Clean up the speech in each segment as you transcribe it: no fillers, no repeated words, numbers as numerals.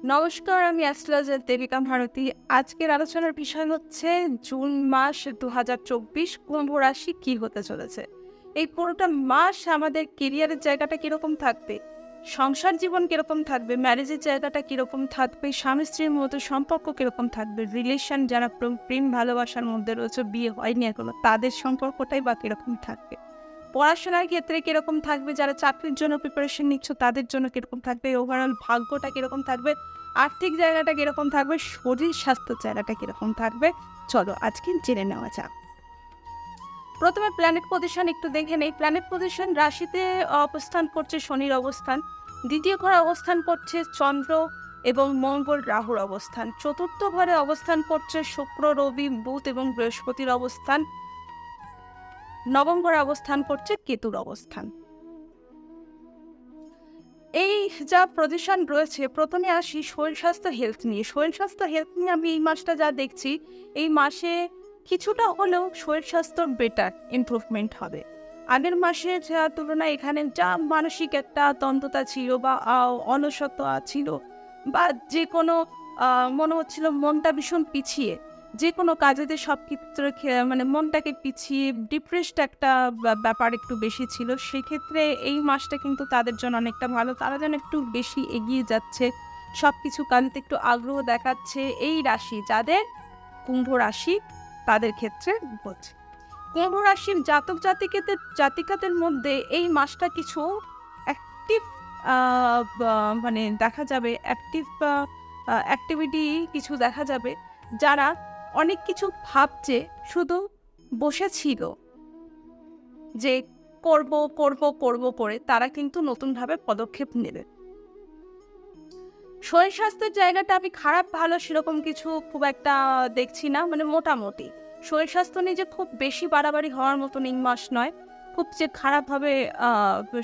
নমস্কার, আমি অ্যাস্ট্রোলজার দেবিকা ভারতী। আজকের আলোচনার বিষয় হচ্ছে জুন মাস ২০২৪ কুম্ভ রাশি কী হতে চলেছে। এই পুরোটা মাস আমাদের কেরিয়ারের জায়গাটা কীরকম থাকবে, সংসার জীবন কীরকম থাকবে, ম্যারেজের জায়গাটা কীরকম থাকবে, স্বামী স্ত্রীর মধ্যে সম্পর্ক কীরকম থাকবে, রিলেশন যারা প্রেম ভালোবাসার মধ্যে রয়েছে, বিয়ে হয়নি এখনো, তাদের সম্পর্কটাই বা কীরকম থাকবে, পড়াশোনার ক্ষেত্রে কীরকম থাকবে, যারা চাকরির জন্য প্রিপারেশন নিচ্ছ তাদের জন্য কীরকম থাকবে, ওভারঅল ভাগ্যটা কীরকম থাকবে, আর্থিক জায়গাটা কীরকম থাকবে, শরীর স্বাস্থ্যের জায়গাটা কীরকম থাকবে, চলো আজকে জেনে নেওয়া যাক। প্রথমে প্ল্যানেট পজিশন একটু দেখে নেই। প্ল্যানেট পজিশন রাশিতে অবস্থান করছে শনির অবস্থান, দ্বিতীয় ঘরে অবস্থান করছে চন্দ্র এবং মঙ্গল রাহুর অবস্থান, চতুর্থ ঘরে অবস্থান করছে শুক্র রবি বুধ এবং বৃহস্পতির অবস্থান, নবম ঘরে অবস্থান করছে কেতুর অবস্থান। এই যা পজিশন রয়েছে, প্রথমে আসি শরীর স্বাস্থ্য হেলথ নিয়ে। শরীর স্বাস্থ্য হেলথ নিয়ে আমি এই মাসটা যা দেখছি, এই মাসে কিছুটা হলেও শরীর স্বাস্থ্য বেটার ইমপ্রুভমেন্ট হবে। আগের মাসের তুলনায় এখানে যা মানসিক একটা দ্বন্দ্বতা ছিল বা অলসতা ছিল, বা যে কোনো মনে হচ্ছিল মনটা ভীষণ পিছিয়ে, যে কোনো কাজেতে সব ক্ষেত্রে মানে মনটাকে পিছিয়ে ডিপ্রেসড একটা ব্যাপার একটু বেশি ছিল। সেক্ষেত্রে এই মাসটা কিন্তু তাদের জন্য অনেকটা ভালো, তারা যেন একটু বেশি এগিয়ে যাচ্ছে, সব কিছু কাজতে একটু আগ্রহ দেখাচ্ছে। এই রাশি যাদের কুম্ভ রাশি, তাদের ক্ষেত্রে হচ্ছে কুম্ভ রাশির জাতক জাতিকাদের মধ্যে এই মাসটা কিছু অ্যাক্টিভ মানে দেখা যাবে, অ্যাক্টিভিটি কিছু দেখা যাবে। যারা অনেক কিছু ভাবছে, শুধু বসেছিল যে করব করব করব করে, তারা কিন্তু নতুনভাবে পদক্ষেপ নেবে। শরীর স্বাস্থ্যের জায়গাটা আমি খারাপ ভালো সেরকম কিছু খুব একটা দেখছি না, মানে মোটামুটি। শরীর স্বাস্থ্য নিয়ে যে খুব বেশি বাড়াবাড়ি হওয়ার মতন এই মাস নয়, খুব যে খারাপভাবে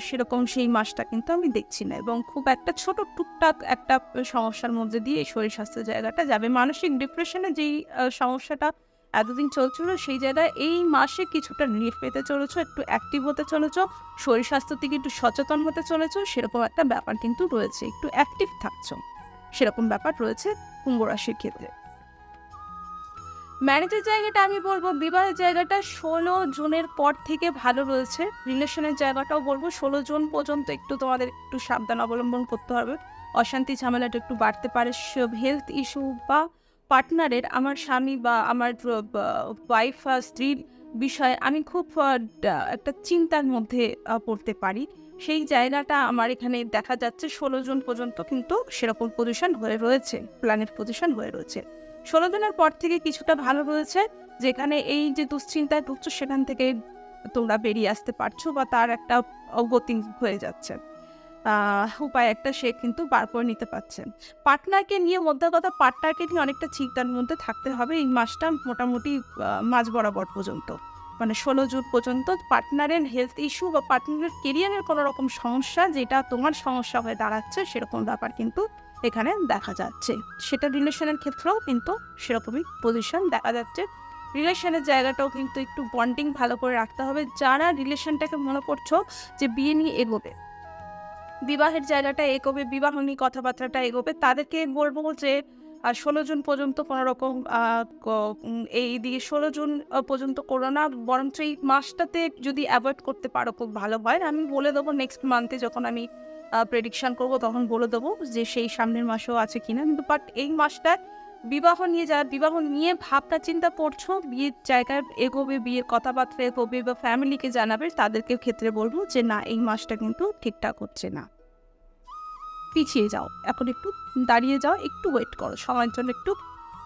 সেরকম সেই মাসটা কিন্তু আমি দেখছি না, এবং খুব একটা ছোট টুকটাক একটা সমস্যার মধ্যে দিয়ে এই শরীর স্বাস্থ্যের জায়গাটা যাবে। মানসিক ডিপ্রেশনে যেই সমস্যাটা এতদিন চলছিল, সেই জায়গায় এই মাসে কিছুটা রিলিফ পেতে চলেছো, একটু অ্যাক্টিভ হতে চলেছো, শরীর স্বাস্থ্যের দিকে একটু সচেতন হতে চলেছো, সেরকম একটা ব্যাপার কিন্তু রয়েছে, একটু অ্যাক্টিভ থাকছো, সেরকম ব্যাপার রয়েছে কুম্ভ রাশির ক্ষেত্রে। ম্যারেজের জায়গাটা আমি বলবো, বিবাহের জায়গাটা 16 জুনের পর থেকে ভালো রয়েছে। রিলেশনের জায়গাটাও বলবো 16 জুন পর্যন্ত একটু তোমাদের একটু সাবধান অবলম্বন করতে হবে, অশান্তি ঝামেলাটা একটু বাড়তে পারে। হেলথ ইস্যু বা পার্টনারের, আমার স্বামী বা আমার ওয়াইফ স্ত্রীর বিষয়ে আমি খুব একটা চিন্তার মধ্যে পড়তে পারি। সেই জায়গাটা আমার এখানে দেখা যাচ্ছে 16 জুন পর্যন্ত কিন্তু সেরকম পজিশন হয়ে রয়েছে, প্ল্যানেট পজিশন হয়ে রয়েছে। 16 দিনের পর থেকে কিছুটা ভালো রয়েছে, যেখানে এই যে দুশ্চিন্তায় ভুগছো সেখান থেকে তোমরা বেরিয়ে আসতে পারছো, বা তার একটা অগতি হয়ে যাচ্ছে, উপায় একটা সে কিন্তু বার করে নিতে পারছেন। পার্টনারকে নিয়ে, মধ্যে কথা, পার্টনারকে নিয়ে অনেকটা চিন্তার মধ্যে থাকতে হবে এই মাসটা, মোটামুটি মাঝ বরাবর পর্যন্ত, মানে 16 জুন পর্যন্ত। পার্টনারের হেলথ ইস্যু বা পার্টনারের কেরিয়ারের কোনো রকম সমস্যা যেটা তোমার সমস্যা হয়ে দাঁড়াচ্ছে, সেরকম ব্যাপার কিন্তু এখানে দেখা যাচ্ছে। সেটা রিলেশনের ক্ষেত্রেও কিন্তু সেরকমই পজিশন দেখা যাচ্ছে। রিলেশনের জায়গাটাও কিন্তু একটু বন্ডিং ভালো করে রাখতে হবে। যারা রিলেশনটাকে মনে করছো যে বিয়ে নিয়ে এগোবে, বিবাহের জায়গাটা এগোবে, বিবাহ নিয়ে কথাবার্তাটা এগোবে, তাদেরকে বলবো যে 16 জুন পর্যন্ত কোনো রকম এই দিকে 16 জুন পর্যন্ত করো না, বরঞ্চ এই মাসটাতে যদি অ্যাভয়েড করতে পারো খুব ভালো হয়। আমি বলে দেবো নেক্সট মান্থে যখন আমি প্রেডিকশন করব, তখন বলে দেবো যে সেই সামনের মাসেও আছে কিনা। কিন্তু বাট এই মাসটায় বিবাহ নিয়ে, যারা বিবাহ নিয়ে ভাবনা চিন্তা করছো, বিয়ের জায়গায় এগোবে, বিয়ের কথাবার্তা এগোবে বা ফ্যামিলিকে জানাবে, তাদেরকে ক্ষেত্রে বলবো যে না, এই মাসটা কিন্তু ঠিকঠাক হচ্ছে না, পিছিয়ে যাও, এখন একটু দাঁড়িয়ে যাও, একটু ওয়েট করো, সময়ের জন্য একটু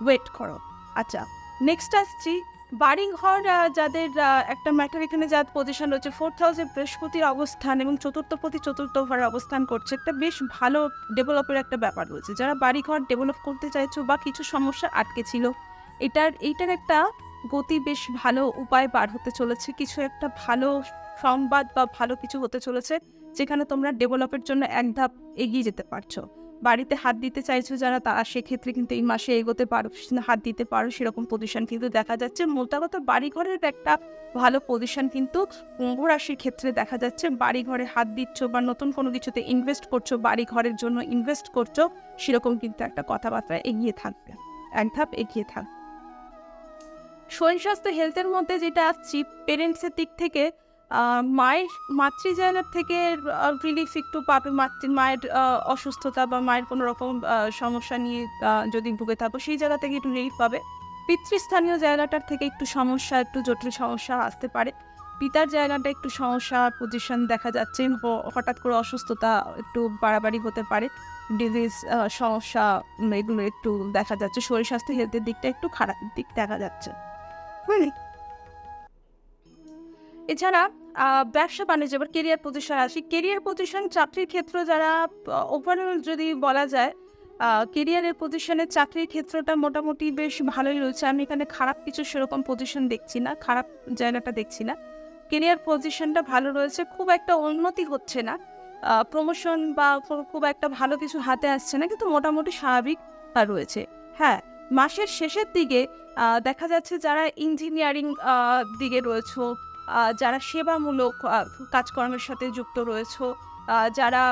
ওয়েট করো। আচ্ছা, নেক্সট আসছি বাড়ি ঘর যাদের একটা ম্যাটার এখানে যার পজিশন রয়েছে 4th হাউসে বৃহস্পতির অবস্থান এবং চতুর্থপতি চতুর্থ ঘরে অবস্থান করছে, একটা বেশ ভালো ডেভেলপের একটা ব্যাপার রয়েছে। যারা বাড়ি ঘর ডেভেলপ করতে চাইছো বা কিছু সমস্যা আটকে ছিল, এইটার একটা গতি বেশ ভালো উপায় বার হতে চলেছে, কিছু একটা ভালো সংবাদ বা ভালো কিছু হতে চলেছে, যেখানে তোমরা ডেভেলপের জন্য এক ধাপ এগিয়ে যেতে পারছো। বাড়িতে হাত দিতে চাইছো যারা, তারা সেক্ষেত্রে কিন্তু এই মাসে এগোতে পারো, হাত দিতে পারো, সেরকম পজিশন কিন্তু দেখা যাচ্ছে। মোটা কথা বাড়িঘরের একটা ভালো পজিশন কিন্তু কুম্ভ রাশির ক্ষেত্রে দেখা যাচ্ছে। বাড়িঘরে হাত দিচ্ছ বা নতুন কোনো কিছুতে ইনভেস্ট করছো, বাড়িঘরের জন্য ইনভেস্ট করছো, সেরকম কিন্তু একটা কথাবার্তা এগিয়ে থাকবে, এক ধাপ এগিয়ে থাকবে। শরীর স্বাস্থ্য হেলথের মধ্যে যেটা আসছি, পেরেন্টসের দিক থেকে মাতৃ জায়গার থেকে রিলিফ একটু পাবে। মায়ের অসুস্থতা বা মায়ের কোনো রকম সমস্যা নিয়ে যদি ভুগে থাকো, সেই জায়গা থেকে একটু রিলিফ পাবে। পিতৃস্থানীয় জায়গাটার থেকে একটু সমস্যা, একটু জটিল সমস্যা আসতে পারে। পিতার জায়গাটা একটু সমস্যা পজিশন দেখা যাচ্ছে, হঠাৎ করে অসুস্থতা একটু বাড়াবাড়ি হতে পারে, ডিজিজ সমস্যা এগুলো একটু দেখা যাচ্ছে। শরীর স্বাস্থ্য হেলথের দিকটা একটু খারাপ দিক দেখা যাচ্ছে। এছাড়া ব্যবসা বাণিজ্য, এবার কেরিয়ার পজিশন আসি। কেরিয়ার পজিশন চাকরির ক্ষেত্র যারা ওভারঅল যদি বলা যায়, কেরিয়ারের পজিশনে চাকরির ক্ষেত্রটা মোটামুটি বেশ ভালোই রয়েছে। আমি এখানে খারাপ কিছু সেরকম পজিশন দেখছি না, খারাপ জায়গাটা দেখছি না। কেরিয়ার পজিশনটা ভালো রয়েছে, খুব একটা উন্নতি হচ্ছে না, প্রমোশন বা খুব একটা ভালো কিছু হাতে আসছে না, কিন্তু মোটামুটি স্বাভাবিক রয়েছে। হ্যাঁ, মাসের শেষের দিকে দেখা যাচ্ছে যারা ইঞ্জিনিয়ারিং দিকে রয়েছে, যারা সেবামূলক কাজকর্মের সাথে যুক্ত রয়েছে, যারা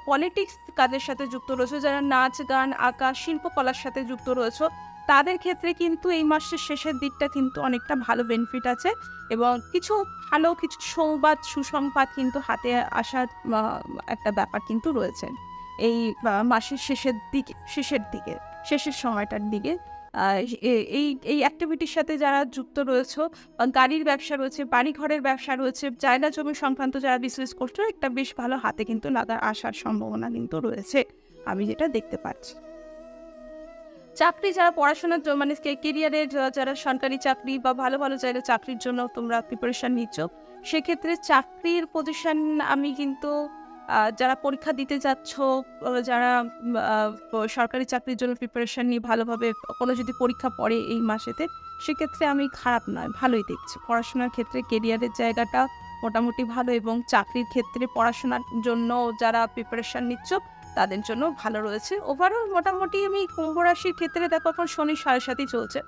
পলিটিক্স কাজের সাথে যুক্ত রয়েছে, যারা নাচ গান আঁকা শিল্পকলার সাথে যুক্ত রয়েছে, তাদের ক্ষেত্রে কিন্তু এই মাসের শেষের দিকটা কিন্তু অনেকটা ভালো বেনিফিট আছে, এবং কিছু ভালো কিছু সুসংবাদ কিন্তু হাতে আসার একটা ব্যাপার কিন্তু রয়েছে এই মাসের শেষের দিকে শেষের সময়টার দিকে। এই অ্যাক্টিভিটির সাথে যারা যুক্ত রয়েছে, গাড়ির ব্যবসা রয়েছে, বাড়িঘরের ব্যবসা রয়েছে, জায়গা জমি সংক্রান্ত যারা বিজনেস করছো, একটা বেশ ভালো হাতে কিন্তু আসার সম্ভাবনা কিন্তু রয়েছে, আমি যেটা দেখতে পাচ্ছি। চাকরি যারা পড়াশোনার মানে কেরিয়ারের যারা সরকারি চাকরি বা ভালো ভালো জায়গায় চাকরির জন্য তোমরা প্রিপারেশান নিচ্ছ, সেক্ষেত্রে চাকরির পজিশন আমি কিন্তু যারা পরীক্ষা দিতে যাচ্ছ, যারা সরকারি চাকরির জন্য প্রিপারেশান নিয়ে ভালোভাবে কোনো যদি পরীক্ষা পড়ে এই মাসেতে, সেক্ষেত্রে আমি খারাপ নয়, ভালোই দেখছি। পড়াশোনার ক্ষেত্রে কেরিয়ারের জায়গাটা মোটামুটি ভালো, এবং চাকরির ক্ষেত্রে পড়াশোনার জন্য যারা প্রিপারেশান নিচ্ছ তাদের জন্য ভালো রয়েছে। ওভারঅল মোটামুটি আমি কুম্ভ রাশির ক্ষেত্রে দেখো, এখন শনি 7.5 চলছে।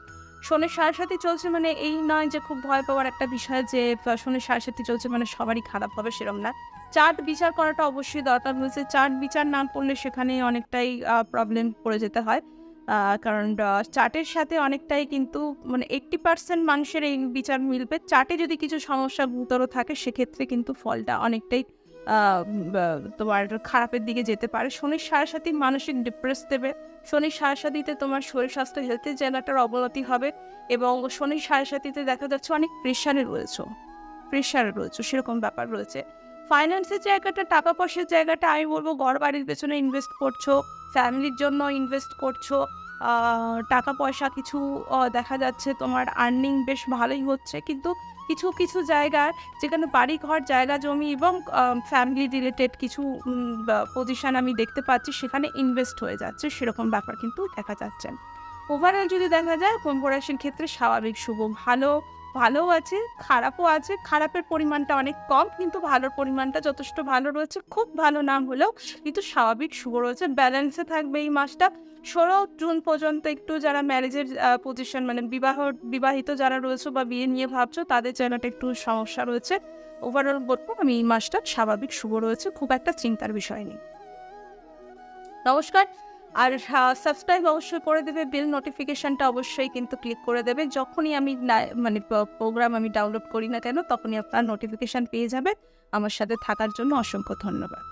শনি 7.5 চলছে মানে এই নয় যে খুব ভয় পাওয়ার একটা বিষয় যে শনি 7.5 চলছে মানে সবারই খারাপ হবে, সেরকম না। চার্ট বিচার করাটা অবশ্যই দরকার রয়েছে। চার্ট বিচার না করলে সেখানে অনেকটাই প্রবলেম পড়ে যেতে হয়, কারণ চার্টের সাথে অনেকটাই কিন্তু মানে 80% মানুষের এই বিচার মিলবে। চার্টে যদি কিছু সমস্যা গুরুতর থাকে, সেক্ষেত্রে কিন্তু ফলটা অনেকটাই তোমার খারাপের দিকে যেতে পারে। শনির 7.5 মানসিক ডিপ্রেস দেবে, শনির 7.5 তোমার শরীর স্বাস্থ্য হেলথের জায়গাটার অবনতি হবে, এবং শনির 7.5 দেখা যাচ্ছে অনেক প্রেশারে রয়েছে, সেরকম ব্যাপার রয়েছে। ফাইন্যান্সের জায়গাটা, টাকা পয়সার জায়গাটা আমি বলবো ঘর বাড়ির পেছনে ইনভেস্ট করছো, ফ্যামিলির জন্য ইনভেস্ট করছো, টাকা পয়সা কিছু দেখা যাচ্ছে তোমার আর্নিং বেশ ভালোই হচ্ছে, কিন্তু কিছু কিছু জায়গায় যেখানে বাড়ি ঘর জায়গা জমি এবং ফ্যামিলি রিলেটেড কিছু পজিশন আমি দেখতে পাচ্ছি, সেখানে ইনভেস্ট হয়ে যাচ্ছে, সেরকম ব্যাপার কিন্তু দেখা যাচ্ছে। ওভারঅল যদি দেখা যায় কুম্ভ রাশির ক্ষেত্রে স্বাভাবিক শুভ, ভালো আছে, খারাপও আছে। খারাপের পরিমাণটা অনেক কম, কিন্তু ভালোর পরিমাণটা যথেষ্ট ভালো রয়েছে, খুব ভালো না হলেও কিন্তু স্বাভাবিক শুভ রয়েছে। ব্যালেন্সে থাকবে এই মাসটা। 16 জুন পর্যন্ত একটু যারা ম্যারেজের পজিশন মানে বিবাহিত যারা রয়েছে বা বিয়ে নিয়ে ভাবছো, তাদের জায়গাটা একটু সমস্যা রয়েছে। ওভারঅল বলবো আমি এই মাসটা স্বাভাবিক শুভ রয়েছে, খুব একটা চিন্তার বিষয় নেই। নমস্কার। আর সাবস্ক্রাইব অবশ্যই করে দেবে, বেল নোটিফিকেশানটা অবশ্যই কিন্তু ক্লিক করে দেবে। যখনই আমি মানে প্রোগ্রাম আমি ডাউনলোড করি না কেন, তখনই আপনার নোটিফিকেশান পেয়ে যাবে। আমার সাথে থাকার জন্য অসংখ্য ধন্যবাদ।